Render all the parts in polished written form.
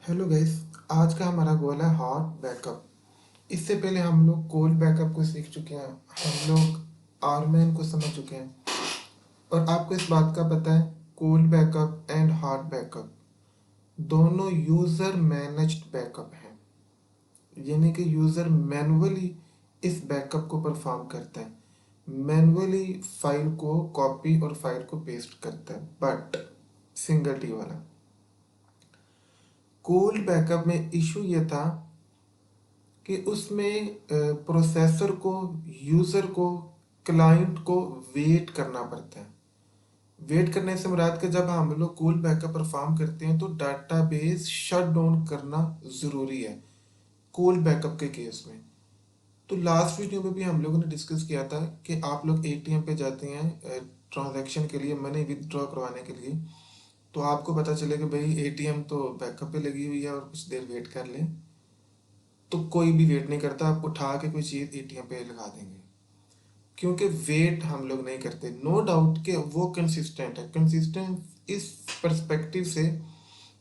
Hello guys. आज का हमारा गोल है हॉट बैकअप। इससे पहले हम लोग कोल्ड बैकअप को सीख चुके हैं। हम लोग आरमैन को समझ चुके हैं और आपको इस बात का पता है, cold backup and hot backup दोनों यूज़र मैनेज्ड बैकअप हैं। यानी कि यूज़र मैनुअली इस बैकअप को परफॉर्म करता है, मैनुअली फाइल को कॉपी और फाइल को पेस्ट करता है। बट सिंगल टी वाला कोल्ड बैकअप में इशू ये था कि उसमें प्रोसेसर को, यूज़र को, क्लाइंट को वेट करना पड़ता है। वेट करने से मुराद कि जब हम लोग कोल्ड बैकअप परफॉर्म करते हैं तो डाटाबेस शट डाउन करना ज़रूरी है कोल्ड बैकअप के केस में। तो लास्ट वीडियो में भी हम लोगों ने डिस्कस किया था कि आप लोग एटीएम पे जाते हैं ट्रांजैक्शन के लिए, मनी विदड्रॉ करवाने के लिए, तो आपको पता चले कि भाई एटीएम तो बैकअप पे लगी हुई है और कुछ देर वेट कर लें, तो कोई भी वेट नहीं करता, आप उठा के कोई चीज़ एटीएम पे लगा देंगे। क्योंकि वेट हम लोग नहीं करते। नो डाउट कि वो कंसिस्टेंट है, कंसिस्टेंट इस पर्सपेक्टिव से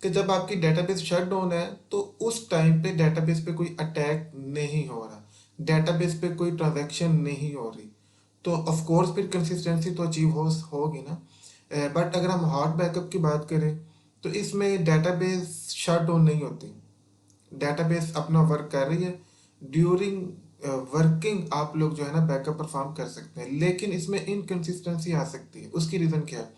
कि जब आपकी डेटाबेस शट डाउन है तो उस टाइम पे डेटाबेस पे कोई अटैक नहीं हो रहा, डेटाबेस पे कोई ट्रांजैक्शन नहीं हो रही, तो ऑफ कोर्स फिर कंसिस्टेंसी तो अचीव होगी ना। बट अगर हम हॉट बैकअप की बात करें तो इसमें डेटाबेस शट डाउन नहीं होती, डेटाबेस अपना वर्क कर रही है। ड्यूरिंग वर्किंग आप लोग जो है ना बैकअप परफॉर्म कर सकते हैं, लेकिन इसमें इनकन्सिस्टेंसी आ सकती है। उसकी रीज़न क्या है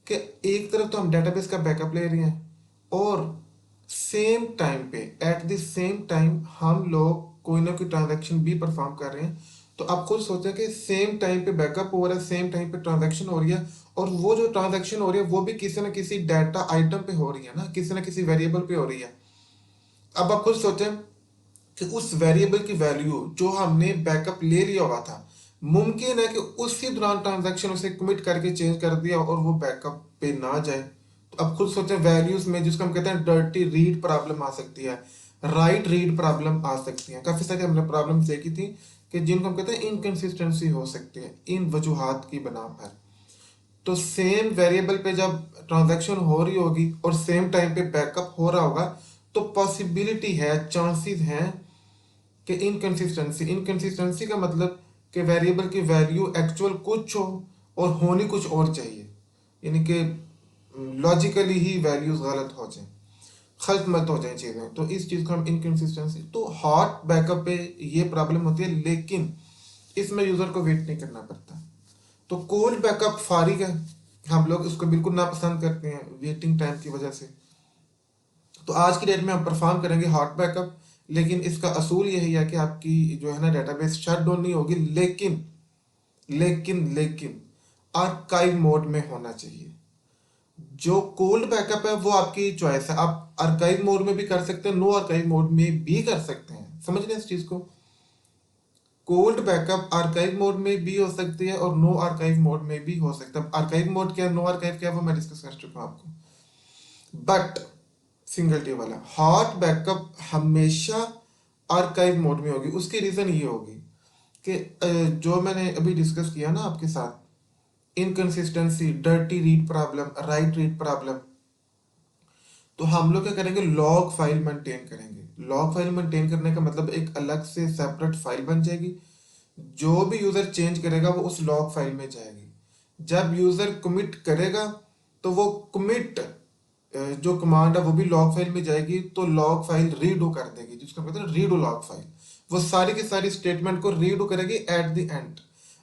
कि एक तरफ तो हम डेटाबेस का बैकअप ले रहे हैं और सेम टाइम पे, एट द सेम टाइम हम लोग कोई ना कोई ट्रांजैक्शन भी परफॉर्म कर रहे हैं। तो आप खुद सोचें कि सेम टाइम पे बैकअप हो रहा है, सेम टाइम पे ट्रांजैक्शन हो रही है, और वो जो ट्रांजैक्शन हो रही है वो भी किसी ना किसी डाटा आइटम पे हो रही है ना, किसी ना किसी वेरिएबल पे हो रही है। अब आप खुद सोचें कि उस वेरिएबल की वैल्यू जो हमने बैकअप ले लिया हुआ था, मुमकिन है कि उसी दौरान ट्रांजैक्शन उसे कमिट करके चेंज कर दिया और वो बैकअप पे ना जाए। तो अब खुद सोचें, वैल्यूज में जिसको हम कहते हैं डर्टी रीड प्रॉब्लम आ सकती है, राइट रीड प्रॉब्लम आ सकती है। काफ़ी सारी हमने प्रॉब्लम देखी थी कि जिनको हम कहते हैं इनकन्सिस्टेंसी हो सकती है इन वजूहात की बना पर। तो सेम वेरिएबल पे जब ट्रांजैक्शन हो रही होगी और सेम टाइम पे बैकअप हो रहा होगा, तो पॉसिबिलिटी है, चांसेस हैं कि इनकन्सिस्टेंसी, इनकन्सिस्टेंसी का मतलब कि वेरिएबल की वैल्यू एक्चुअल कुछ हो और होनी कुछ और चाहिए, यानी कि लॉजिकली ही वैल्यूज गलत हो जाए, खलत मत हो जाए चीज़ें, तो इस चीज़ को हम इनकन्सिस्टेंसी। तो हॉट बैकअप पे ये प्रॉब्लम होती है, लेकिन इसमें यूज़र को वेट नहीं करना पड़ता। तो कोल्ड बैकअप फारिग है, हम लोग उसको बिल्कुल नापसंद करते हैं वेटिंग टाइम की वजह से। तो आज की डेट में हम परफॉर्म करेंगे हॉट बैकअप, लेकिन इसका असूल यही है कि आपकी जो है ना डेटाबेस शट डाउन नहीं होगी, लेकिन आर्काइव मोड में होना चाहिए। जो कोल्ड बैकअप है वो आपकी चॉइस है, आप आर्काइव मोड में भी कर सकते हैं, नो आर्काइव मोड में भी कर सकते हैं। समझ लें इस चीज को, कोल्ड बैकअप आर्काइव मोड में भी हो सकती है और नो आर्काइव मोड में भी हो सकता है। आर्काइव मोड क्या है, नो आर्काइव क्या है, वो मैं डिस्कस कर चुका हूं आपको। बट सिंगल टी वाला हॉट बैकअप हमेशा आर्काइव मोड में होगी। उसकी रीज़न ये होगी कि जो मैंने अभी डिस्कस किया ना आपके साथ, inconsistency, dirty read problem, right read problem, तो हम लोग क्या करेंगे, लॉग फाइल मेंटेन करेंगे। लॉग फाइल मेंटेन करने का मतलब एक अलग से सेपरेट फाइल बन जाएगी, जो भी यूज़र चेंज करेगा वो उस लॉग फाइल में जाएगी। जब यूज़र कमिट करेगा तो वो कमिट जो कमांड है वो भी लॉग फाइल में जाएगी, तो लॉग फाइल रीडो कर देगी, जिसको कहते हैं रीडो लॉग फाइल। वो सारी की सारी स्टेटमेंट को रीडो करेगी एट द एंड।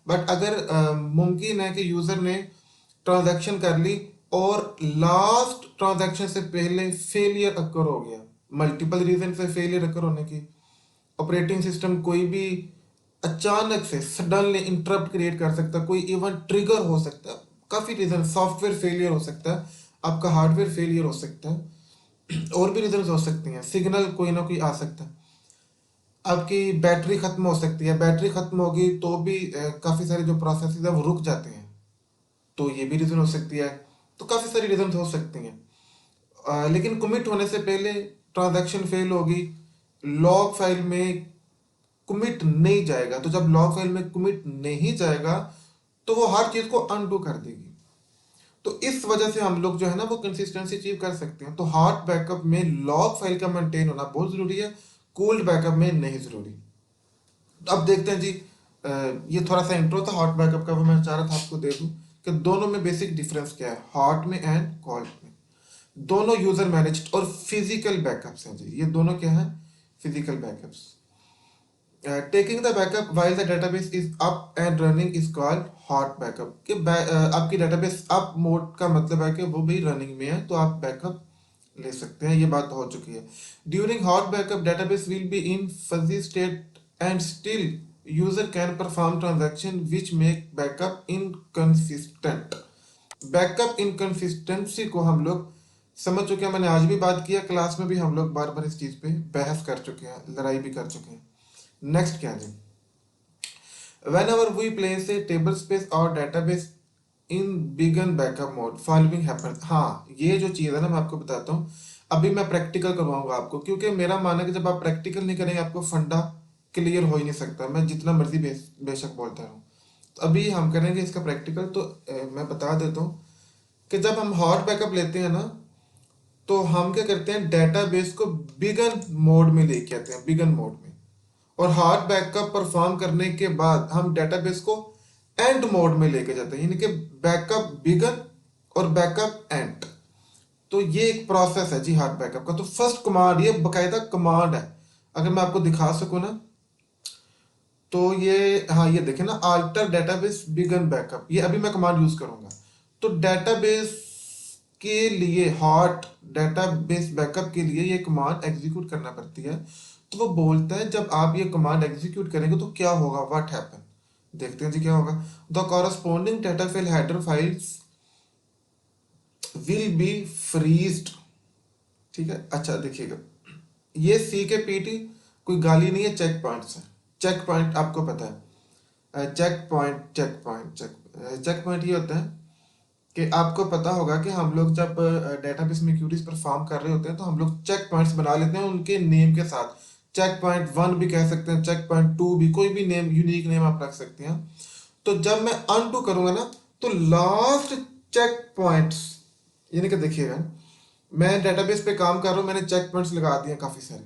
बट अगर मुमकिन है कि यूज़र ने ट्रांजैक्शन कर ली और लास्ट ट्रांजैक्शन से पहले फेलियर अकर हो गया, मल्टीपल रीजन से फेलियर अकर होने की, ऑपरेटिंग सिस्टम कोई भी अचानक से सडनली इंटरप्ट क्रिएट कर सकता है, कोई इवेंट ट्रिगर हो सकता है, काफ़ी रीज़न, सॉफ्टवेयर फेलियर हो सकता है, आपका हार्डवेयर फेलियर हो सकता है, और भी रीजन हो सकती हैं, सिग्नल कोई ना कोई आ सकता है, आपकी बैटरी खत्म हो सकती है, बैटरी खत्म होगी तो भी काफ़ी सारे जो प्रोसेस है वो रुक जाते हैं, तो ये भी रीज़न हो सकती है। तो काफ़ी सारी रीजन हो सकती हैं। लेकिन कमिट होने से पहले ट्रांजैक्शन फेल होगी, लॉग फाइल में कमिट नहीं जाएगा, तो जब लॉग फाइल में कमिट नहीं जाएगा तो वो हर चीज़ को अनडू कर देगी। तो इस वजह से हम लोग जो है ना वो कंसिस्टेंसी अचीव कर सकते हैं। तो हॉट बैकअप में लॉग फाइल का मेंटेन होना बहुत जरूरी है, कोल्ड बैकअप में नहीं जरूरी। अब देखते हैं जी, ये थोड़ा सा इंट्रो था हॉट बैकअप का, वो मैं चाह रहा था आपको दे दूं कि दोनों में बेसिक डिफरेंस क्या है, हॉट में एंड कोल्ड में। दोनों यूजर मैनेज्ड और फिजिकल बैकअप्स हैं जी, ये दोनों क्या है, physical backups. Taking the backup while the database is up and running is called hot backup. कि आपकी डेटाबेस अप मोड का मतलब है कि वो भी रनिंग में है, तो आप बैकअप ले सकते हैं, ये बात हो चुकी है। During hot backup database will be in fuzzy state and still user can perform transaction which make backup inconsistent. Backup inconsistency को हम लोग समझ चुके हैं, मैंने आज भी बात किया, क्लास में भी हम लोग बार बार इस चीज पे बहस कर चुके हैं, लड़ाई भी कर चुके हैं। नेक्स्ट क्या है, whenever we place a table space or database in begin backup mode following happens। हाँ, ये जो चीज़ है ना मैं आपको बताता हूँ, अभी मैं प्रैक्टिकल करवाऊंगा आपको, क्योंकि मेरा मानना है कि जब आप प्रैक्टिकल नहीं करेंगे आपको फंडा क्लियर हो ही नहीं सकता, मैं जितना मर्जी बेशक बोलता रहूँ। तो अभी हम करेंगे इसका प्रैक्टिकल। तो मैं बता देता हूँ कि जब हम हॉट बैकअप लेते हैं ना, तो हम क्या करते हैं, डेटाबेस को बिगन मोड में लेके आते हैं, बिगन मोड में। और हार्ड बैकअप परफॉर्म करने के बाद हम डेटाबेस को एंड मोड में लेके जाते हैं, यानी कि बैकअप बिगन और बैकअप एंड। तो ये एक प्रोसेस है जी हार्ड बैकअप का। तो फर्स्ट कमांड, ये बकायदा कमांड है, अगर मैं आपको दिखा सकूं ना, तो ये, हाँ ये देखें ना, अल्टर डेटाबेस बिगन बैकअप, ये अभी मैं कमांड यूज करूंगा। तो डेटाबेस के लिए, हॉट डेटाबेस बैकअप के लिए ये कमांड एग्जीक्यूट करना पड़ती है। तो वो बोलता है जब आप ये कमांड एग्जीक्यूट करेंगे तो क्या होगा, व्हाट हैपन। देखते हैं जी क्या होगा। The corresponding data file header files will be freezed. ठीक है, अच्छा देखिएगा, ये सी के पीटी कोई गाली नहीं है, चेक पॉइंट्स है। चेक पॉइंट आपको पता है, check point, check point, check point ये होता है कि आपको पता होगा कि हम लोग जब डेटाबेस में क्यूरीज परफॉर्म कर रहे होते हैं तो हम लोग चेक पॉइंट्स बना लेते हैं उनके नेम के साथ। चेक पॉइंट वन भी कह सकते हैं, चेक पॉइंट टू भी, कोई भी नेम, यूनिक नेम आप रख सकते हैं। तो जब मैं अनडू करूंगा ना, तो लास्ट चेक पॉइंट्स, यानी कि देखिएगा, मैं डेटाबेस पे काम कर रहा हूं, मैंने चेक पॉइंट्स लगा दिए काफी सारे।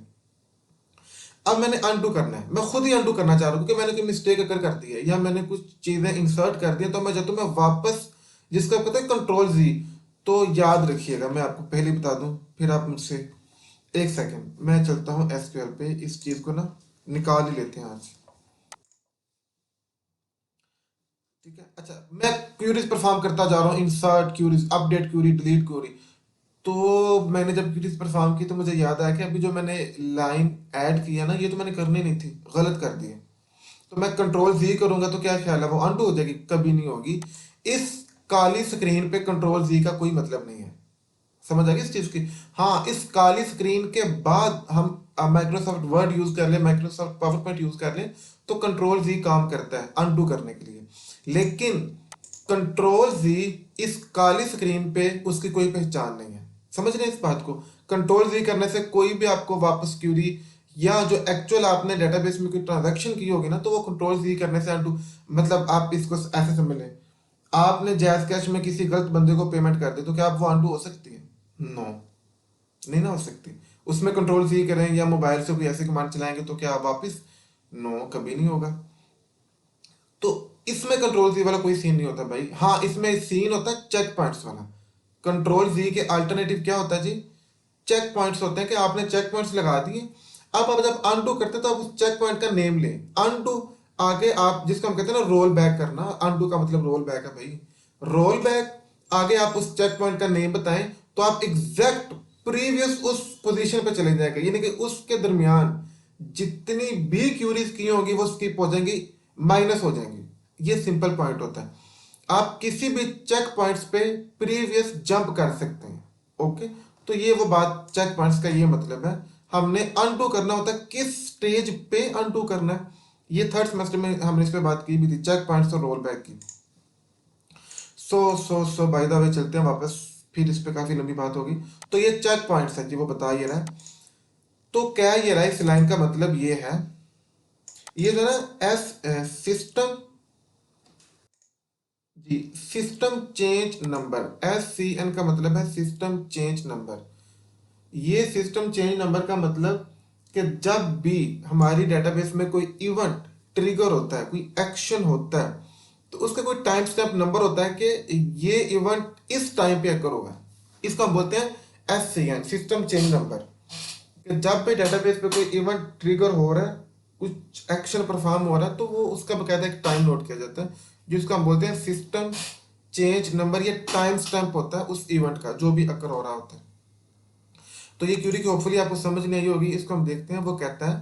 अब मैंने अनडू करना है, मैं खुद ही अनडू करना चाह रहा हूँ क्योंकि मैंने कोई मिस्टेक अगर कर दी है या मैंने कुछ चीजें इंसर्ट कर दी है, तो मैं चाहता हूँ मैं वापस, जिसका पता है कंट्रोल जी। तो याद रखिएगा, मैं आपको पहले ही बता दूं, फिर आप मुझसे, एक सेकंड मैं चलता हूँ एसक्यूएल पे, इस चीज को ना निकाल ही लेते हैं आज। ठीक है, अच्छा मैं क्यूरीज परफॉर्म करता जा रहा हूँ, insert queries, update query, delete query. तो मैंने जब क्यूरीज परफॉर्म की तो मुझे याद आया कि अभी जो मैंने लाइन ऐड की है ना, ये तो मैंने करनी नहीं थी, गलत कर दी है। तो मैं कंट्रोल जी करूंगा तो क्या ख्याल है, वो अनडू हो जाएगी, कभी नहीं होगी। इस काली स्क्रीन पे कंट्रोल जी का कोई मतलब नहीं है, समझ आ गई इस चीज की। हाँ, इस काली स्क्रीन के बाद हम माइक्रोसॉफ्ट वर्ड यूज कर ले, माइक्रोसॉफ्ट पावर पॉइंट यूज कर ले, तो कंट्रोल जी काम करता है अनडू करने के लिए। लेकिन कंट्रोल जी इस काली स्क्रीन पे उसकी कोई पहचान नहीं है, समझ रहे हैं इस बात को। कंट्रोल जी करने से कोई भी आपको वापस क्यूरी या जो एक्चुअल आपने डेटाबेस में कोई ट्रांजैक्शन की होगी ना, तो वो कंट्रोल जी करने से अनडू, मतलब आप इसको ऐसे समझ लें, आपने जैज कैश में किसी गलत बंदे को पेमेंट कर दी, तो क्या आप वो अनडू हो सकती है? नो, नहीं ना हो सकती। उसमें कंट्रोल सी करें या मोबाइल से कोई ऐसे कमांड चलाएंगे तो क्या वापस, नो, कभी नहीं होगा। तो इसमें कंट्रोल जी वाला कोई सीन नहीं होता भाई। हाँ, इसमें सीन होता है चेक पॉइंट्स वाला। कंट्रोल जी के अल्टरनेटिव क्या होता है जी, चेक पॉइंट्स होते हैं कि आपने चेक पॉइंट्स लगा दिए। अब आप जब अनडू करते हैं तो आप उस चेक पॉइंट का नेम लें, अनडू, आगे आप जिसको हम कहते हैं ना रोल बैक करना, अनडू का मतलब रोल बैक है भाई, रोल बैक। आगे आप उस चेक पॉइंट का नेम बताएं, तो आप एग्जैक्ट प्रीवियस उस पोजीशन पे चले जाएंगे, यानी कि उसके दरमियान जितनी भी क्यूरीज की होंगी वो स्किप हो जाएंगी, माइनस हो जाएंगी। ये सिंपल पॉइंट होता है। आप किसी भी चेक पॉइंट्स पे प्रीवियस जंप कर सकते हैं। ओके, तो ये वो बात, चेक पॉइंट्स का ये मतलब है। हमने अनडू करना होता है, किस स्टेज पे अनडू करना है, ये थर्ड सेमेस्टर में हमने इस पे बात की भी थी, चेक पॉइंट्स और रोल बैक की। सो बाय द वे चलते हैं वापस, फिर इस पे काफी लंबी बात होगी। तो ये चेक पॉइंट्स है जी, वो बता ये रहा है। तो क्या ये रहा, इस लाइन का मतलब ये है, ये जो है ना, एस सिस्टम जी, सिस्टम चेंज नंबर, SCN का मतलब है सिस्टम चेंज नंबर। ये सिस्टम चेंज नंबर का मतलब कि जब भी हमारी डेटाबेस में कोई इवेंट ट्रिगर होता है, कोई एक्शन होता है, तो उसका कोई टाइम स्टैम्प नंबर होता है कि ये इवेंट इस टाइम पे अकर होगा। इसको हम बोलते हैं SCN, सिस्टम चेंज नंबर। कि जब भी डेटाबेस पे कोई इवेंट ट्रिगर हो रहा है, कुछ एक्शन परफॉर्म हो रहा है, तो वो उसका बकायदा एक टाइम नोट किया जाता है, जिसको हम बोलते हैं सिस्टम चेंज नंबर। ये टाइम स्टैम्प होता है उस इवेंट का जो भी अकर हो रहा होता है। तो ये क्यूरी की होपफुली आपको समझ नहीं आई होगी। इसको हम देखते हैं। वो कहता है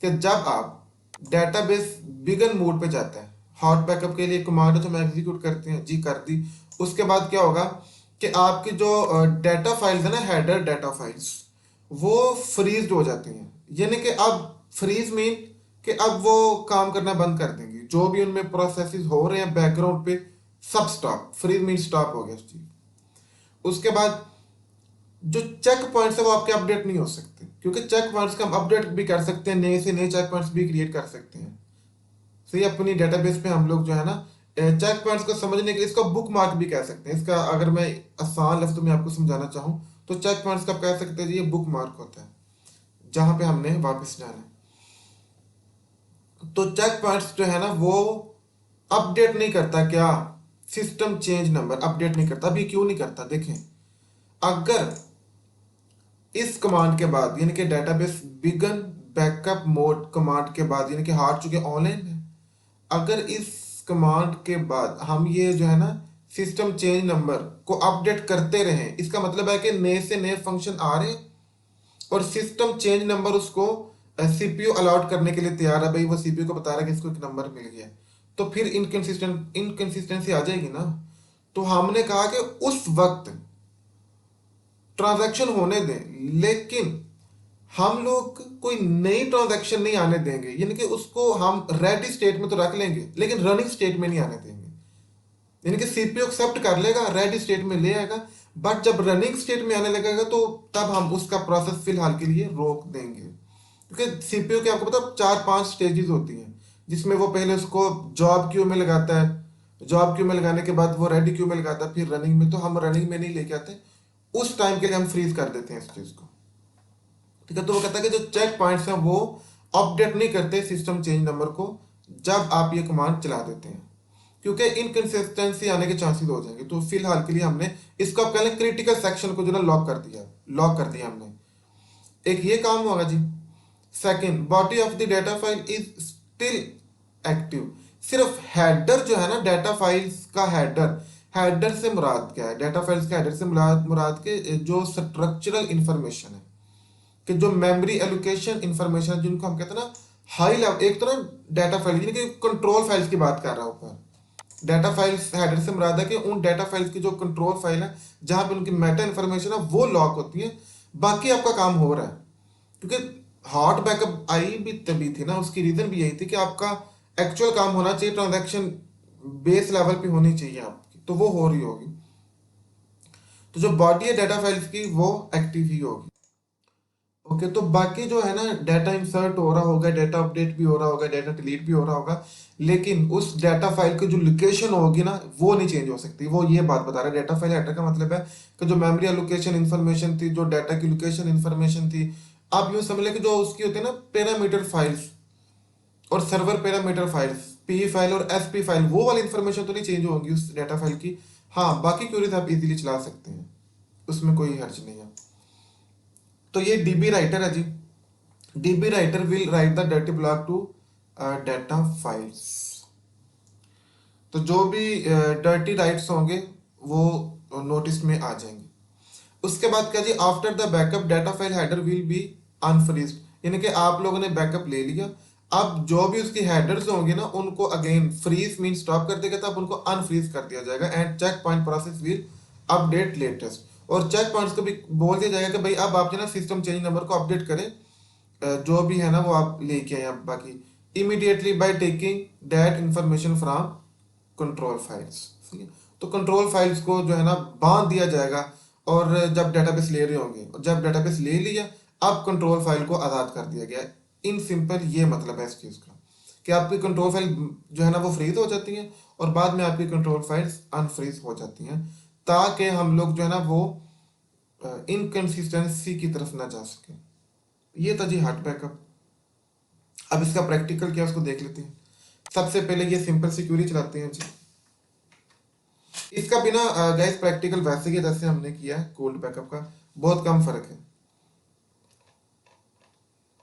कि जब आप डेटाबेस बिगन मोड पे जाता है, हॉट बैकअप के लिए कमांड है जो हम एग्जीक्यूट करते हैं, जी कर दी। उसके बाद क्या होगा कि आपकी जो डाटा फाइल्स है ना, हेडर डाटा फाइल्स, वो फ्रीज हो जाती हैं। यानी कि अब फ्रीज मीन कि अब वो काम करना बंद कर देंगी। जो भी उनमें प्रोसेसेस हो रहे हैं बैकग्राउंड पे, सब स्टॉप। फ्रीज मीन स्टॉप हो गया उस चीज। उसके बाद जो चेक पॉइंट्स है वो आपके अपडेट नहीं हो सकते, क्योंकि चेक पॉइंट्स का हम अपडेट भी कर सकते हैं, नए से नए चेक पॉइंट्स भी क्रिएट कर सकते हैं। सही, अपनी डेटाबेस पे हम लोग जो है ना, चेक पॉइंट्स को समझने के लिए इसको बुक मार्क भी कह सकते हैं। इसका अगर मैं आसान लफ्ज़ों में आपको समझाना चाहूँ तो चेक पॉइंट्स का आप कह सकते हैं जी, ये बुक मार्क होता है जहाँ पे हमने वापस जाना है। तो चेक पॉइंट्स जो है ना वो अपडेट नहीं करता। क्या? सिस्टम चेंज नंबर अपडेट नहीं करता। अभी क्यों नहीं करता देखें। अगर इस कमांड के बाद, यानी कि database begin backup mode command के बाद, यानी कि हार चुके ऑनलाइन है, अगर इस कमांड के बाद हम ये जो है ना सिस्टम चेंज नंबर को अपडेट करते रहें, इसका मतलब है कि नए से नए फंक्शन आ रहे हैं और सिस्टम चेंज नंबर उसको सीपीयू अलॉट करने के लिए तैयार है। भाई वो सीपीयू को बता रहा है कि इसको एक नंबर मिल गया, तो फिर इनकंसिस्टेंसी आ जाएगी ना। तो हमने कहा कि उस वक्त ट्रांजैक्शन होने दें, लेकिन हम लोग कोई नई ट्रांजैक्शन नहीं आने देंगे। यानी कि उसको हम रेडी स्टेट में तो रख लेंगे, लेकिन रनिंग स्टेट में नहीं आने देंगे। यानी कि सीपीयू एक्सेप्ट कर लेगा, रेडी स्टेट में ले आएगा, बट जब रनिंग स्टेट में आने लगेगा तो तब हम उसका प्रोसेस फिलहाल के लिए रोक देंगे। क्योंकि सीपीयू के आपको पता 4-5 स्टेजेस होती हैं, जिसमें वो पहले उसको जॉब क्यू में लगाता है, जॉब क्यू में लगाने के बाद वो रेडी क्यू में लगाता है, फिर रनिंग में। तो हम रनिंग में नहीं लेके आते, उस टाइम के लिए हम फ्रीज कर देते हैं इस चीज को। ठीक है। तो वो कहता है कि जो चेक पॉइंट्स हैं वो अपडेट नहीं करते सिस्टम चेंज नंबर को जब आप ये कमांड चला देते हैं, क्योंकि इनकंसिस्टेंसी आने के चांसेस हो जाएंगे। तो फिलहाल के लिए हमने इसको आप कह लें क्रिटिकल सेक्शन को जो ना लॉक कर दिया हमने। एक ये काम होगा जी। Second, body of the data file is still active. सिर्फ हेडर जो है ना, डाटा फाइल्स का हेडर, हेडर से मुराद क्या है? डाटा फाइल्स के हेडर से मुराद के जो स्ट्रक्चरल इंफॉर्मेशन है, कि जो मेमोरी एलोकेशन इंफॉर्मेशन, जिनको हम कहते हैं ना हाई लेवल, एक तो ना डाटा फाइल यानी कि कंट्रोल फाइल्स की बात कर रहा हूँ ऊपर। डाटा फाइल्स हेडर से मुराद है कि उन डाटा फाइल्स की जो कंट्रोल फाइल है, जहां पे उनकी मेटा इन्फॉर्मेशन है वो लॉक होती है। बाकी आपका काम हो रहा है। क्योंकि हॉट बैकअप आई भी तभी थी ना, उसकी रीजन भी यही थी कि आपका एक्चुअल काम होना चाहिए, ट्रांजैक्शन बेस लेवल पे होनी चाहिए आपकी, तो वो हो रही होगी। तो जो बॉडी है डाटा फाइल्स की वो एक्टिव ही होगी। ओके। तो बाकी जो है ना, डाटा इंसर्ट हो रहा होगा, डाटा अपडेट भी हो रहा होगा, डाटा डिलीट भी हो रहा होगा, लेकिन उस डाटा फाइल की जो लोकेशन होगी ना वो नहीं चेंज हो सकती। वो ये बात बता रहा है। डाटा फाइल हेडर का मतलब है कि जो मेमोरी एलोकेशन इन्फॉर्मेशन थी, जो डाटा की लोकेशन इन्फॉर्मेशन थी, आप यूँ समझ लें कि जो उसकी होती है ना पैरामीटर फाइल्स और server parameter files, P file और एस पी फाइल, वो वाली इन्फॉर्मेशन तो नहीं चेंज होगी उस डाटा फाइल की। हाँ, बाकी क्वेरीज आप इजीली चला सकते हैं, उसमें कोई हर्ज नहीं है। तो ये डीबी राइटर है जी। DB writer will write the dirty block to data files. तो जो भी डर्टी राइट्स होंगे वो नोटिस में आ जाएंगे। उसके बाद क्या जी, after the backup data file header will be unfreezed. यानी कि आप लोगों ने बैकअप ले लिया, अब जो भी उसकी हेडर्स होंगे ना उनको अगेन फ्रीज मीन स्टॉप कर देगा, तब उनको अनफ्रीज कर दिया जाएगा and check point process will update latest. और चेक पॉइंट्स को भी बोल दिया जाएगा कि भाई अब आप जो ना सिस्टम चेंज नंबर को अपडेट करें, जो भी है ना वो आप लेके आए आप बाकी immediately by taking that information from control files. ठीक है। तो कंट्रोल फाइल्स को जो है ना बांध दिया जाएगा, और जब डेटाबेस ले रहे होंगे, जब डेटाबेस ले लिया अब कंट्रोल फाइल को आज़ाद कर दिया गया। इन सिंपल ये मतलब है इस चीज़ का। कि आपकी कंट्रोल फाइल जो है ना वो फ्रीज हो जाती हैं और बाद में आपकी कंट्रोल फाइल्स अनफ्रीज हो जाती हैं, ताकि हम लोग जो है ना वो इनकन्सिस्टेंसी की तरफ ना जा सके। ये था जी हार्ट बैकअप। अब इसका प्रैक्टिकल क्या है उसको देख लेते हैं। सबसे पहले ये सिंपल सिक्योरिटी चलाते हैं जी। इसका बिना गैस प्रैक्टिकल वैसे ही है जैसे हमने किया है कोल्ड बैकअप का, बहुत कम फर्क है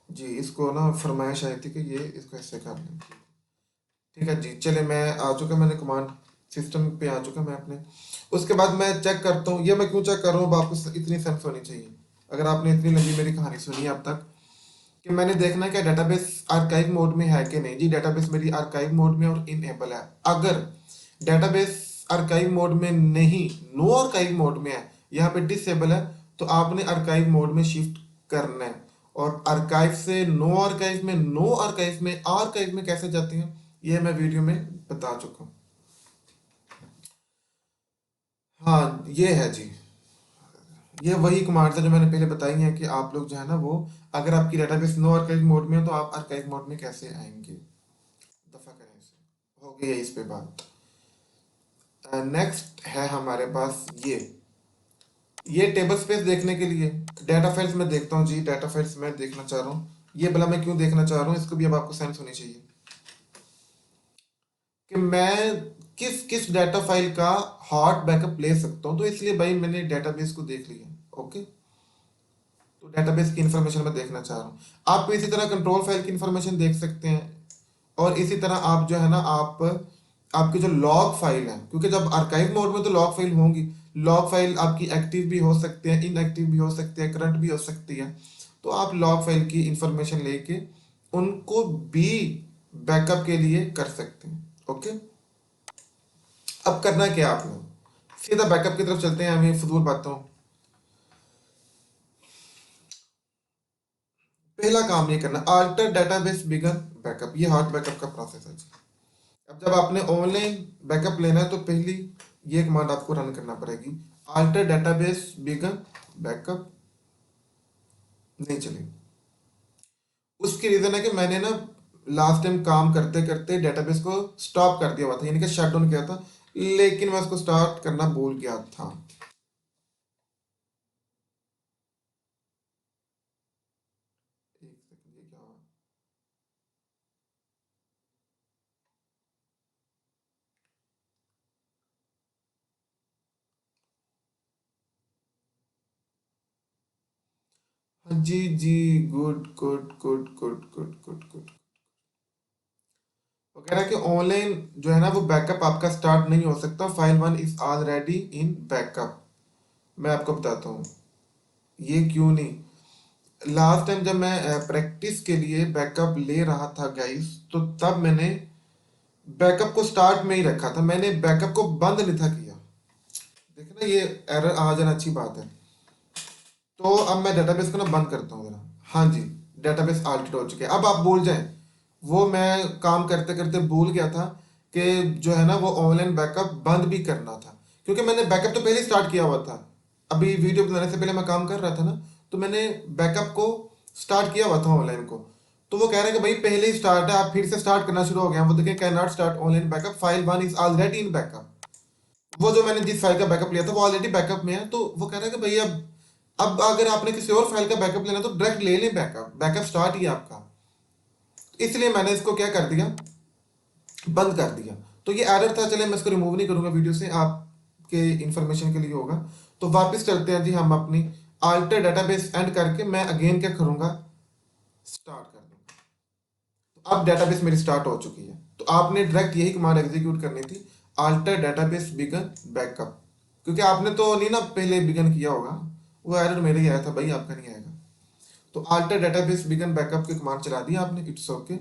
जी। इसको ना फरमाइश आई थी कि ये इसको ऐसे कर लें। ठीक है जी, चले मैं आ चुका, मैंने कमांड सिस्टम पे आ चुका मैं अपने। उसके बाद मैं चेक करता हूँ, ये मैं क्यों चेक कर रहा हूँ, वापस इतनी सेंस होनी चाहिए अगर आपने इतनी लंबी मेरी कहानी सुनी है अब तक, कि मैंने देखना है कि डेटाबेस आर्काइव मोड में है कि नहीं। जी डेटाबेस मेरी आर्काइव मोड में और इनेबल है। अगर डेटाबेस आर्काइव मोड में नहीं, नो आर्काइव मोड में है, यहाँ पे डिसेबल है, तो आपने आर्काइव मोड में शिफ्ट करना है। और आर्काइव से नो आर्काइव में, नो आर्काइव में आर्काइव में कैसे जाते हैं ये मैं वीडियो में बता चुका हूँ। हाँ ये है जी, ये वही कमांड्स है जो मैंने पहले बताई हैं कि आप लोग जो है ना वो, अगर आपकी डेटाबेस नो आर्काइव मोड में है तो आप आर्काइव मोड में कैसे आएंगे। दफा करें इसे, हो गई है इस पे बात। नेक्स्ट है हमारे पास ये टेबल स्पेस देखने के लिए डाटा फाइल्स में देखता हूँ जी। डाटा फाइल्स में देखना चाह रहा हूँ, ये भला मैं क्यों देखना चाह रहा हूँ, इसको भी अब आपको सेंस होनी चाहिए कि मैं किस किस डाटा फाइल का हॉट बैकअप ले सकता हूँ। तो इसलिए भाई मैंने डेटाबेस को देख लिया। ओके, तो डेटाबेस की इंफॉर्मेशन मैं देखना चाह रहा हूँ। आप इसी तरह कंट्रोल फाइल की इंफॉर्मेशन देख सकते हैं, और इसी तरह आप जो है ना आप आपकी जो लॉग फाइल है, क्योंकि जब आर्काइव मोड में तो लॉग फाइल होंगी, लॉग फाइल आपकी एक्टिव भी हो सकते हैं, इनएक्टिव भी हो सकते हैं, करंट भी हो सकती है। तो आप लॉग फाइल की इंफॉर्मेशन लेके उनको भी बैकअप के लिए कर सकते हैं। ओके, अब करना क्या आपने, सीधा बैकअप की तरफ चलते हैं, हमें फजूल बातों। पहला काम ये करना, अल्टर डेटाबेस बिगन बैकअप, ये हॉट बैकअप का प्रोसेस है। अब जब आपने ऑनलाइन बैकअप लेना है तो पहली ये कमांड आपको रन करना पड़ेगी, अल्टर डेटाबेस बिगन बैकअप। नहीं चली, उसकी रीजन है कि मैंने ना लास्ट टाइम काम करते करते डेटाबेस को स्टॉप कर दिया हुआ था, यानी कि शट डाउन किया था, लेकिन मैं उसको स्टार्ट करना भूल गया था। एक सेकंड, ये क्या हुआ। हाँ जी जी, good good good good good good good. वो कह रहा है कि ऑनलाइन जो है ना वो बैकअप आपका स्टार्ट नहीं हो सकता, file one is already in backup. मैं आपको बताता हूँ ये क्यों नहीं। लास्ट टाइम जब मैं प्रैक्टिस के लिए बैकअप ले रहा था गाइस, तो तब मैंने बैकअप को स्टार्ट में ही रखा था, मैंने बैकअप को बंद नहीं था किया। देखना ये एरर आ जाना अच्छी बात है। तो अब मैं डेटाबेस को ना बंद करता हूँ जरा। हाँ जी, डेटाबेस ऑल्टेड हो चुके हैं। अब आप भूल जाएं, वो मैं काम करते करते भूल गया था कि जो है ना वो ऑनलाइन बैकअप बंद भी करना था, क्योंकि मैंने बैकअप तो पहले ही स्टार्ट किया हुआ था। अभी वीडियो बनाने से पहले मैं काम कर रहा था ना, तो मैंने बैकअप को स्टार्ट किया हुआ था ऑनलाइन को। तो वो कह रहे हैं कि भाई पहले ही स्टार्ट है, आप फिर से स्टार्ट करना शुरू हो गया। वो देखें, can not start online backup, file one is already in backup. वो जो मैंने जिस फाइल का बैकअप लिया था वो ऑलरेडी बैकअप में है। तो वो कह रहा है कि भाई अब अगर आपने किसी और फाइल का बैकअप लेना तो डायरेक्ट ले लें, बैकअप बैकअप स्टार्ट ही है आपका। इसलिए मैंने इसको क्या कर दिया, बंद कर दिया। तो ये एरर था, चले मैं इसको रिमूव नहीं करूंगा वीडियो से, आपके इंफॉर्मेशन के लिए होगा। तो वापस चलते हैं जी हम अपनी अल्टर डेटाबेस एंड करके, मैं अगेन क्या करूंगा, स्टार्ट कर दूंगा। तो अब डेटाबेस मेरी स्टार्ट हो चुकी है। तो आपने डायरेक्ट यही कमांड एग्जीक्यूट करनी थी, अल्टर डेटाबेस बिगन बैकअप, क्योंकि आपने तो नहीं ना पहले बिगन किया होगा। वो एरर मेरे ही आया था भाई, आपका नहीं आएगा। तो अल्टर डेटाबेस बिगन बैकअप की कमांड चला दी आपने, इट्स ओके।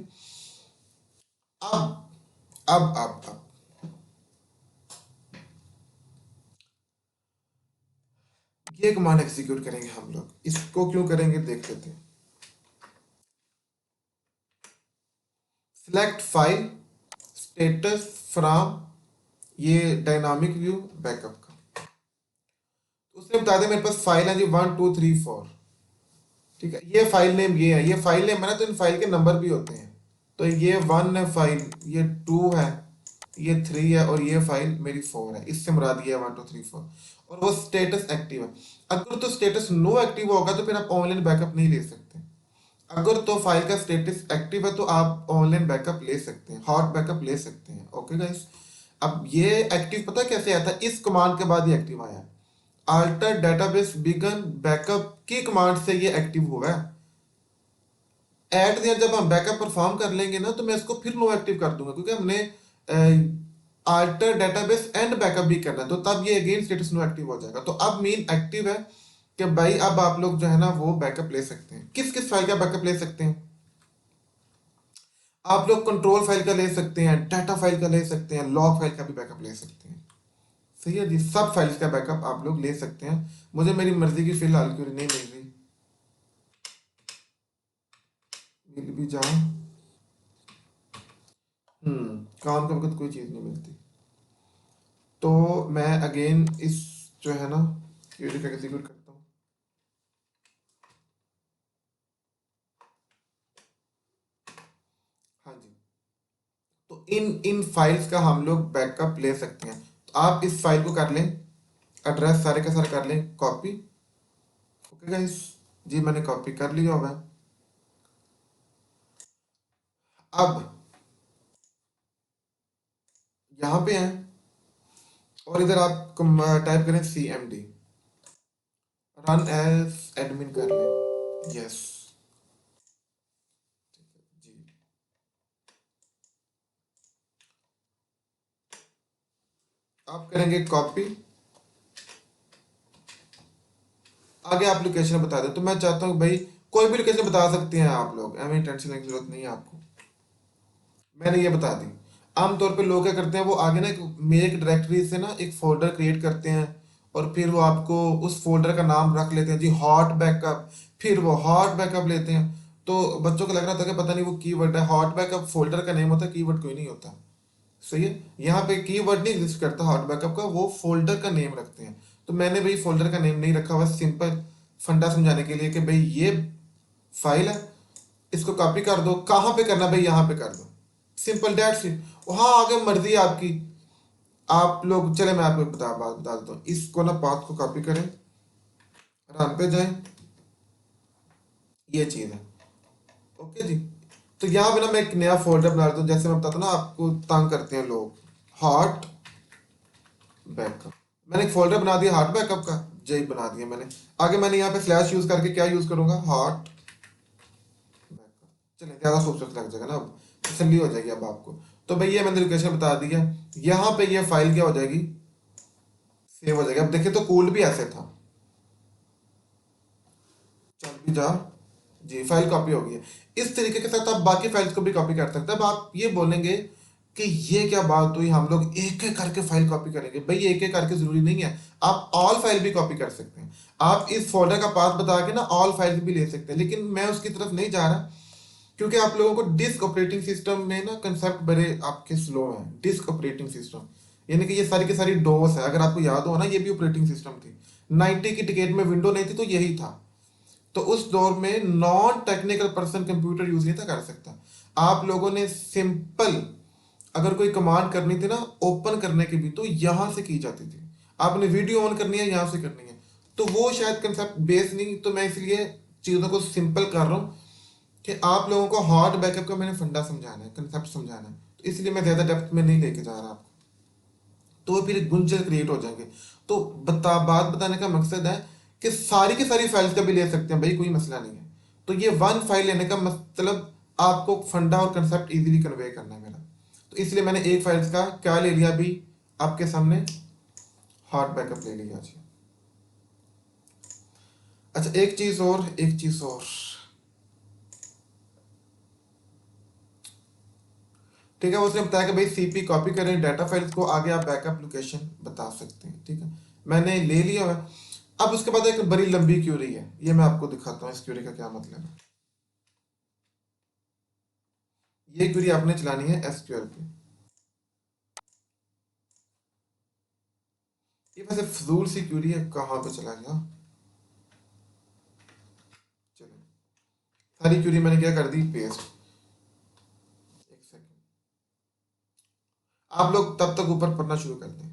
अब अब ये कमांड एग्जीक्यूट करेंगे हम लोग। इसको क्यों करेंगे देख लेते हैं। सिलेक्ट फाइल स्टेटस फ्रॉम, ये डायनामिक व्यू बैकअप का। उसने बता दिया मेरे पास फाइल है जी 1 2 3 4। ठीक है, ये फाइल नेम ये है, ये फाइल नेम है ना, तो इन फाइल के नंबर भी होते हैं। तो ये 1 है फाइल, ये 2 है, ये 3 है, और ये फाइल मेरी 4 है। इससे मुराद ये है 1 2 3 4। और वो स्टेटस एक्टिव है। अगर तो स्टेटस नो एक्टिव होगा तो फिर आप ऑनलाइन बैकअप नहीं ले सकते। अगर तो फाइल का स्टेटस एक्टिव है तो आप ऑनलाइन बैकअप ले सकते हैं, हॉट बैकअप ले सकते हैं। ओके गाइस, अब ये एक्टिव पता कैसे आया था? इस कमांड के बाद ये एक्टिव आया है। अल्टर डेटाबेस बिगन बैकअप की कमांड से ये एक्टिव हुआ है। एट दियर जब हम बैकअप परफॉर्म कर लेंगे ना, तो मैं इसको फिर नो एक्टिव कर दूंगा, क्योंकि हमने अल्टर डेटाबेस एंड बैकअप भी करना है, तो तब ये अगेन स्टेटस नो एक्टिव हो जाएगा। तो अब मेन एक्टिव है कि भाई अब आप लोग जो है ना वो बैकअप ले सकते हैं। किस किस फाइल का बैकअप ले सकते हैं? आप लोग कंट्रोल फाइल का ले सकते हैं, डाटा फाइल का ले सकते हैं, लॉग फाइल का भी बैकअप ले सकते हैं। सही है जी, सब फाइल्स का बैकअप आप लोग ले सकते हैं। मुझे मेरी मर्जी की फिलहाल क्यों नहीं मिल रही, मिल भी जाए। काम के वक्त कोई चीज़ नहीं मिलती। तो मैं अगेन इस जो है ना क्वेरी का एग्जीक्यूट करता हूँ। हाँ जी, तो इन इन फाइल्स का हम लोग बैकअप ले सकते हैं। तो आप इस फाइल को कर लें, एड्रेस सारे का सारा कर लें कॉपी। ओके गाइस, जी मैंने कॉपी कर लिया हुआ है। अब यहाँ पे हैं, और इधर आप टाइप करें CMD, रन एज एडमिन कर लें। यस जी, आप करेंगे कॉपी, आगे आप लोकेशन बता दें। तो मैं चाहता हूँ भाई कोई भी लोकेशन बता सकते हैं आप लोग, एवं टेंशन लेने की जरूरत नहीं है आपको। मैंने ये बता दी। आमतौर पे लोग क्या करते हैं, वो आगे ना एक मेक डायरेक्टरी से ना एक फोल्डर क्रिएट करते हैं, और फिर वो आपको उस फोल्डर का नाम रख लेते हैं जी हॉट बैकअप, फिर वो हॉट बैकअप लेते हैं। तो बच्चों को लग रहा था कि पता नहीं वो कीवर्ड है, हॉट बैकअप फोल्डर का नेम होता है, कीवर्ड कोई नहीं होता। सही है, यहाँ पे कीवर्ड नहीं एग्जिस्ट करता हॉट बैकअप का, वो फोल्डर का नेम रखते हैं। तो मैंने भाई फोल्डर का नेम नहीं रखा हुआ, सिंपल फंडा समझाने के लिए कि भाई ये फाइल है, इसको कॉपी कर दो। कहाँ पे करना भाई? यहाँ पे कर दो, सिंपल डेट्स इट। वहाँ आगे मर्जी है आपकी। आप लोग चले, मैं आपको बात बता देता हूँ। इसको ना पाथ को कॉपी करें, रन पे जाएं, ये चीज़ है। ओके जी, तो यहाँ पे ना मैं एक नया फोल्डर बना देता हूँ। जैसे मैं बताता हूँ ना, आपको तंग करते हैं लोग, हॉट बैकअप। मैंने एक फोल्डर बना दिया हॉट बैकअप का, जी बना दिया मैंने। आगे मैंने यहाँ पे स्लैश यूज करके क्या यूज करूंगा, हॉट बैकअप। चलिए ज़्यादा खूबसूरत लग जाएगा ना, अब तसल्ली हो जाएगी अब आपको। तो भाई ये मैंने लोकेशन बता दिया। यहाँ पे ये फाइल क्या हो जाएगी, सेव हो जाएगी। अब देखिए तो कोड भी ऐसे था, चल भी जा, जी फाइल कॉपी हो गई है। इस तरीके के साथ आप बाकी फाइल्स को भी कॉपी कर सकते हैं। अब आप ये बोलेंगे कि ये क्या बात हुई, हम लोग एक एक करके फाइल कॉपी करेंगे। भाई एक एक करके जरूरी नहीं है, आप ऑल फाइल भी कॉपी कर सकते हैं। आप इस फोल्डर का पाथ बता के ना ऑल फाइल भी ले सकते हैं, लेकिन मैं उसकी तरफ नहीं जा रहा, क्योंकि आप लोगों को डिस्क ऑपरेटिंग सिस्टम में ना कंसेप्ट बड़े आपके स्लो हैं। डिस्क ऑपरेटिंग सिस्टम यानी कि ये सारी की सारी डोस है। अगर आपको याद हो ना, ये भी ऑपरेटिंग सिस्टम थी। 90 की टिकट में विंडो नहीं थी तो यही था। तो उस दौर में non technical person computer use नहीं था कर सकता। आप लोगों ने सिंपल अगर कोई कमांड करनी थी ना ओपन करने की भी, तो यहां से की जाती थी। आपने वीडियो ऑन करनी है, यहां से करनी है। तो वो शायद कंसेप्ट बेस नहीं, तो मैं इसलिए चीज़ों को सिंपल कर रहा हूँ कि आप लोगों को हॉट बैकअप का मैंने फंडा समझाना है, कंसेप्ट समझाना है। तो इसलिए मैं ज़्यादा डेप्थ में नहीं लेके जा रहा आपको, तो वो फिर गुंजल क्रिएट हो जाएंगे। तो बात बताने का मकसद है कि सारी की सारी फाइल्स का भी ले सकते हैं भाई, कोई मसला नहीं है। तो ये वन फाइल लेने का मतलब आपको फंडा और कंसेप्ट इजीली कन्वे करना है मेरा। तो इसलिए मैंने एक फाइल्स का क्या ले लिया अभी आपके सामने, हॉट बैकअप ले लिया जी। अच्छा एक चीज़ और, एक चीज़ और, ठीक है। उसने बताया कि भाई सीपी कॉपी करें डाटा फाइल्स को, आगे आप बैकअप लोकेशन बता सकते हैं। ठीक है, मैंने ले लिया है। अब उसके बाद एक बड़ी लंबी क्यूरी है, ये मैं आपको दिखाता हूँ इस क्यूरी का क्या मतलब है। ये क्यूरी आपने चलानी है एसक्यूएल पे। ये वैसे फजूल सी क्यूरी है, कहाँ पे चला गया। चलो, सारी क्यूरी मैंने क्या कर दी, पेस्ट। आप लोग तब तक ऊपर पढ़ना शुरू कर दें।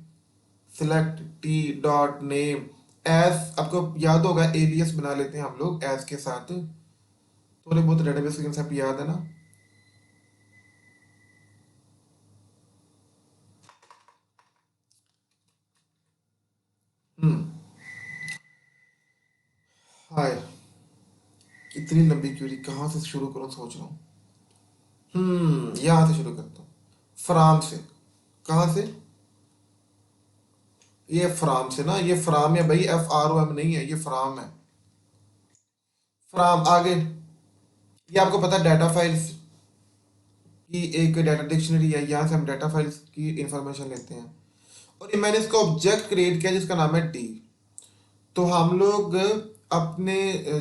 Select T dot name as, आपको याद होगा एलियस बना लेते हैं हम लोग एज के साथ, थोड़े बहुत डेटाबेस के कंसेप्ट याद है ना। हम्म। हाय, इतनी लंबी क्यूरी कहाँ से शुरू करूँ सोच रहा हूँ। यहाँ से शुरू करता हूँ, फ्राम से। कहाँ से? ये फ्राम से ना, ये फ्राम है भाई, FROM नहीं है, ये फ्राम है। फ्राम आगे, ये आपको पता है डाटा फाइल्स की एक डाटा डिक्शनरी है, यहाँ से हम डाटा फाइल्स की इंफॉर्मेशन लेते हैं। और ये मैंने इसका ऑब्जेक्ट क्रिएट किया जिसका नाम है डी। तो हम लोग अपने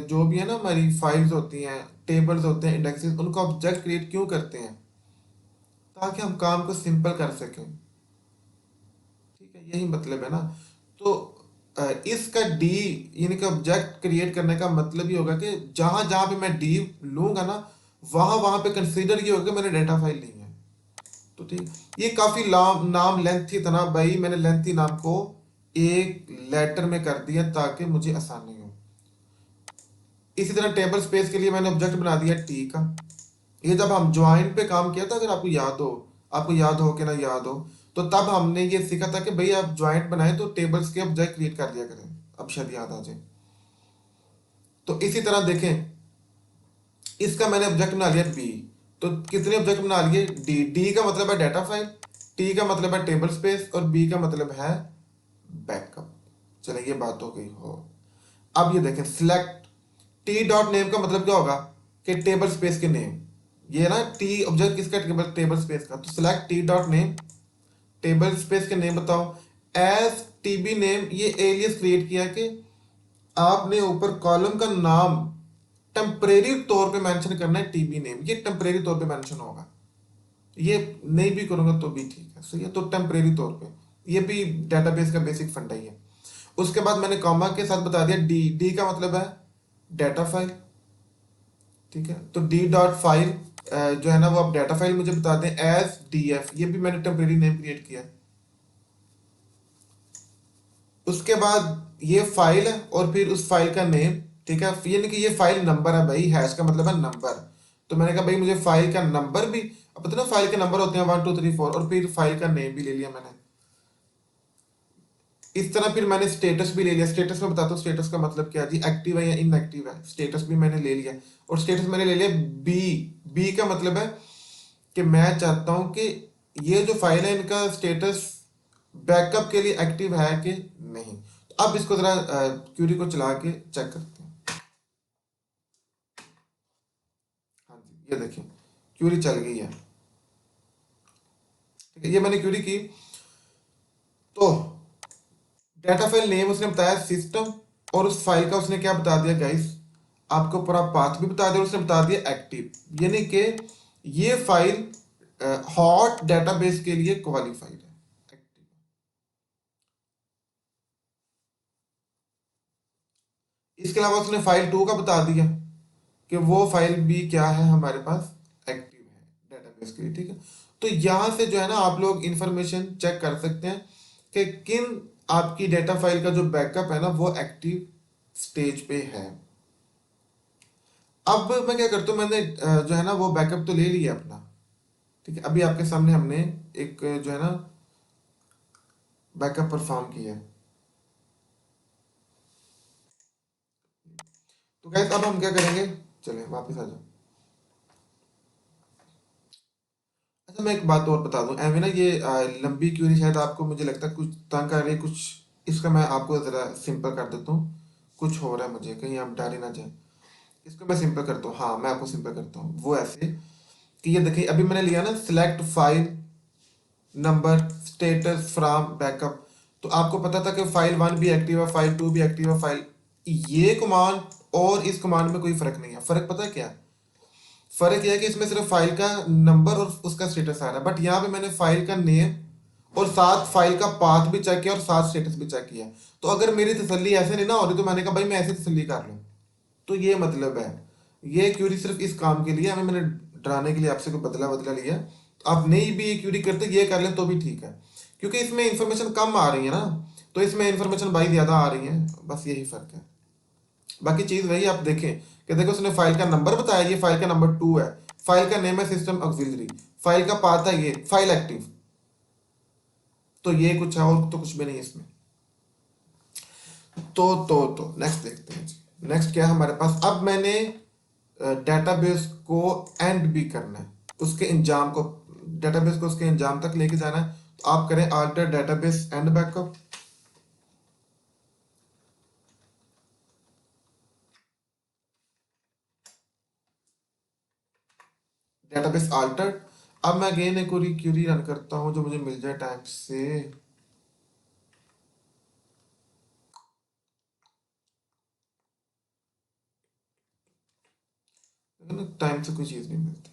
जो भी है ना हमारी फाइल्स होती हैं, टेबल्स होते हैं, इंडेक्सेस, उनका ऑब्जेक्ट क्रिएट क्यों करते हैं? ताकि हम काम को सिंपल कर सकें। ठीक है, यही मतलब है ना। तो इसका डी यानी कि ऑब्जेक्ट क्रिएट करने का मतलब ये होगा कि जहां जहां पे मैं डी लूंगा ना, वहां वहां पे कंसीडर ये होगा कि मैंने डाटा फाइल ली है। तो ठीक, ये काफी नाम लेंथी था ना भाई, मैंने लेंथी नाम को एक लेटर में कर दिया ताकि मुझे आसानी हो। इसी तरह टेबल स्पेस के लिए मैंने ऑब्जेक्ट बना दिया टी का। ये जब हम ज्वाइन पे काम किया था, अगर आपको याद हो, आपको याद हो कि ना याद हो, तो तब हमने ये सीखा था कि भाई आप ज्वाइंट बनाए तो टेबल्स के ऑब्जेक्ट क्रिएट कर दिया करें। अब शायद याद आ जाए। तो इसी तरह देखें, इसका मैंने ऑब्जेक्ट बना लिया बी। तो कितने ऑब्जेक्ट बना लिए? डी। डी का मतलब है डाटा फाइल, टी का मतलब है टेबल स्पेस, और बी का मतलब है बैकअप। चले, ये बात हो गई हो। अब ये देखें, सिलेक्ट टी डॉट नेम का मतलब क्या होगा कि टेबल स्पेस के नेम। ये ना टी ऑब्जेक्ट किसका? टेबल टेबल स्पेस का। तो select T dot name, table space के नेम बताओ। एज टीबी नेम, ये एलियस क्रिएट किया कि आपने ऊपर कॉलम का नाम टेम्परेरी तौर पे मेंशन करना है, टीबी नेम, ये टेम्परेरी तौर पे मेंशन होगा। ये नहीं भी करूंगा तो भी ठीक है, सही है। तो टेम्परेरी तौर पे, ये भी डेटाबेस का बेसिक फंडा ही है। उसके बाद मैंने कॉमा के साथ बता दिया डी। डी का मतलब है डाटा फाइल। ठीक है, तो डी डॉट फाइल जो है ना वो आप डाटा फाइल मुझे बता दें एज DF, ये भी मैंने टेम्परेरी नेम क्रिएट किया। उसके बाद ये फाइल है और फिर उस फाइल का नेम। ठीक है, यानी कि ये फाइल नंबर है भाई, हैश का मतलब है नंबर। तो मैंने कहा भाई मुझे फाइल का नंबर भी, अब पता ना फाइल के नंबर होते हैं 1 2 3 4, और फिर फाइल का नेम भी ले लिया मैंने। इस तरह फिर मैंने स्टेटस भी ले लिया। स्टेटस में बताता हूँ स्टेटस का मतलब क्या है जी, एक्टिव है या इनएक्टिव है, स्टेटस भी मैंने ले लिया। और स्टेटस मैंने ले लिया बी। बी का मतलब है कि मैं चाहता हूं कि ये जो फाइल है इनका स्टेटस बैकअप के लिए एक्टिव है कि नहीं। तो अब इसको जरा क्यूरी को चला के चेक करते हैं। हाँ जी, ये देखिए क्यूरी चल गई है। ठीक है, ये मैंने क्यूरी की। तो डाटा फाइल नेम उसने बताया सिस्टम, और उस फाइल का उसने क्या बता दिया गाइस, आपको पूरा पाथ भी बता दिया, और उसने बता दिया एक्टिव, यानी कि ये फाइल हॉट डेटाबेस के लिए क्वालिफाइड है, एक्टिव। इसके अलावा उसने फाइल 2 का बता दिया कि वो फाइल भी क्या है हमारे पास, एक्टिव है डेटाबेस के लिए। ठीक है, तो यहां से जो है ना आप लोग इंफॉर्मेशन चेक कर सकते हैं कि किन आपकी डेटा फाइल का जो बैकअप है ना वो एक्टिव स्टेज पे है। अब मैं क्या करता हूँ, मैंने जो है ना वो बैकअप तो ले लिया अपना। ठीक है, अभी आपके सामने हमने एक जो है ना बैकअप परफॉर्म किया है। तो गैस अब हम क्या करेंगे, चले वापस आ जाओ। अच्छा, मैं एक बात और बता दूं, एवे ना ये लंबी क्यूरी शायद आपको मुझे लगता है कुछ तंग कर रही है कुछ, इसका मैं आपको ज़रा सिंपल कर देता हूँ। कुछ हो रहा है मुझे, कहीं आप डर ही ना जाए। इसको मैं सिंपल करता हूँ, हाँ मैं आपको सिंपल करता हूँ, वो ऐसे कि ये देखिए अभी मैंने लिया ना select file number status from backup. तो आपको पता था कि फाइल 1 भी एक्टिव है, फाइल 2 भी एक्टिव है, फाइल, ये कमांड और इस कमांड में कोई फर्क नहीं है। फर्क पता है क्या है? फर्क यह है कि इसमें सिर्फ फाइल का नंबर और उसका स्टेटस आ रहा है, बट यहाँ पे मैंने फाइल का नेम और साथ फाइल का पाथ भी चेक किया और साथ स्टेटस भी चेक किया। तो अगर मेरी तसल्ली ऐसे नहीं ना हो रही तो मैंने कहा भाई मैं ऐसे तसल्ली कर लूँ। तो ये मतलब है, ये क्यूरी सिर्फ इस काम के लिए हमें, मैंने डराने के लिए आपसे कोई बदला बदला लिया। आप नई भी ये क्यूरी करते ये कर लें तो भी ठीक है, क्योंकि इसमें इंफॉर्मेशन कम आ रही है ना, तो इसमें इंफॉर्मेशन भाई ज़्यादा आ रही है, बस यही फ़र्क है। बाकी चीज़ वही आप देखें कि देखो उसने फाइल का नंबर बताया, ये फाइल का नंबर 2 है, फाइल का नेम है सिस्टम ऑक्सिलरी, फाइल का पाथ है ये फाइल एक्टिव, तो ये कुछ है और तो कुछ भी नहीं है इसमें। तो नेक्स्ट देखते हैं जी। नेक्स्ट क्या है हमारे पास, अब मैंने डेटाबेस को एंड भी करना है, उसके इंजाम को, डेटाबेस को उसके इंजाम तक लेके जाना है, तो आप करें alter database and backup. Database Altered. अब मैं अगेन एक और क्यूरी रन करता हूं जो मुझे मिल जाए टाइम से, टाइम से कोई चीज़ नहीं मिलती।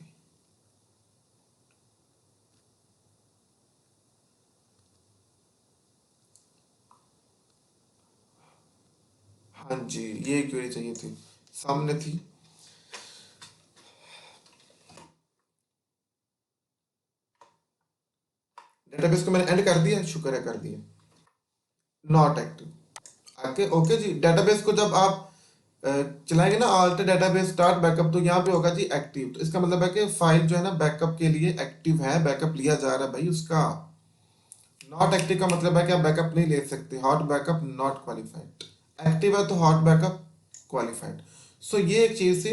हाँ जी, ये क्वेरी चाहिए थी, सामने थी। डेटाबेस को मैंने एंड कर दिया, शुक्र है कर दिया। नॉट एक्टिव आके ओके जी। डेटाबेस को जब आप अ, चलाएंगे ना ऑल्ट डेटाबेस स्टार्ट बैकअप, तो यहाँ पे होगा जी एक्टिव, तो इसका मतलब है कि फाइल जो है ना बैकअप के लिए एक्टिव है, बैकअप लिया जा रहा है भाई उसका। नॉट एक्टिव का मतलब है कि आप बैकअप नहीं ले सकते, hot backup not qualified. Active है तो हॉट बैकअप क्वालिफाइड। सो ये एक चीज़ से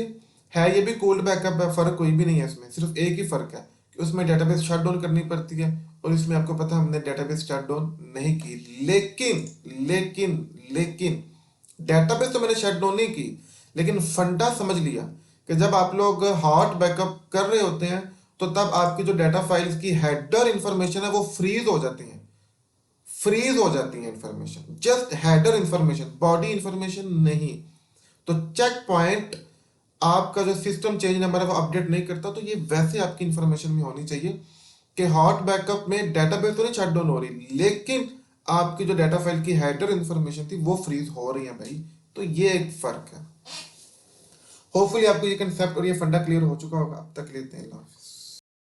है, ये भी कोल्ड बैकअप है, फर्क कोई भी नहीं है इसमें, सिर्फ एक ही फर्क है कि उसमें डेटाबेस शट डाउन करनी पड़ती है, और इसमें आपको पता है हमने डेटाबेस शट डाउन नहीं की। लेकिन डेटाबेस तो मैंने शट डाउन नहीं की, लेकिन फंडा समझ लिया कि जब आप लोग हॉट बैकअप कर रहे होते हैं तो तब आपकी जो डाटा फाइल्स की हेडर इंफॉर्मेशन है वो फ्रीज हो जाती है, फ्रीज हो जाती है information, just header information, body information नहीं। तो चेक पॉइंट आपका जो सिस्टम चेंज नंबर है वो अपडेट नहीं करता, तो ये वैसे आपकी इंफॉर्मेशन में होनी चाहिए कि हॉट बैकअप में डेटाबेस तो नहीं शट डाउन हो रही, लेकिन आपकी जो डाटा फाइल की हेडर इंफॉर्मेशन थी वो फ्रीज हो रही है भाई। तो ये एक फर्क है। होपफुली आपको ये कंसेप्ट और ये फंडा क्लियर हो चुका होगा। अब तक लेते हैं, अल्लाह हाफिज़।